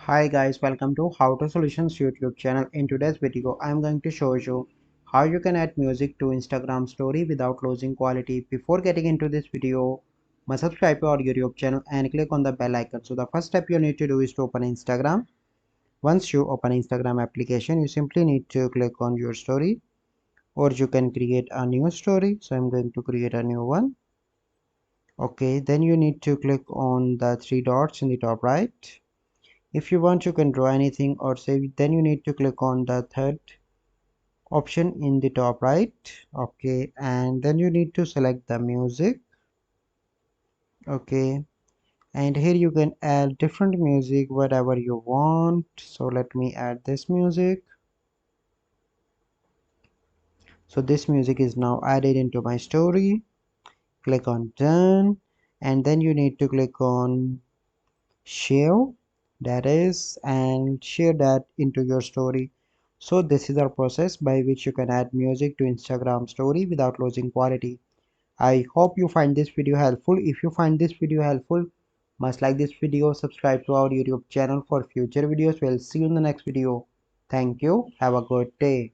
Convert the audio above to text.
Hi guys, welcome to How to Solutions YouTube channel. In today's video, I am going to show you how you can add music to Instagram story without losing quality. Before getting into this video, must subscribe to our YouTube channel and click on the bell icon. So the first step you need to do is to open Instagram. Once you open Instagram application, you simply need to click on your story, or you can create a new story. So I'm going to create a new one. Okay, then you need to click on the three dots in the top right. If you want, you can draw anything or save. Then you need to click on the third option in the top right. Okay, and then you need to select the music. Okay, and here you can add different music, whatever you want. So let me add this music. So this music is now added into my story. Click on done, and then you need to click on share, that is, and share that into your story. So this is our process by which you can add music to Instagram story without losing quality. I hope you find this video helpful. If you find this video helpful, must like this video, subscribe to our YouTube channel for future videos. We'll see you in the next video. Thank you. Have a good day.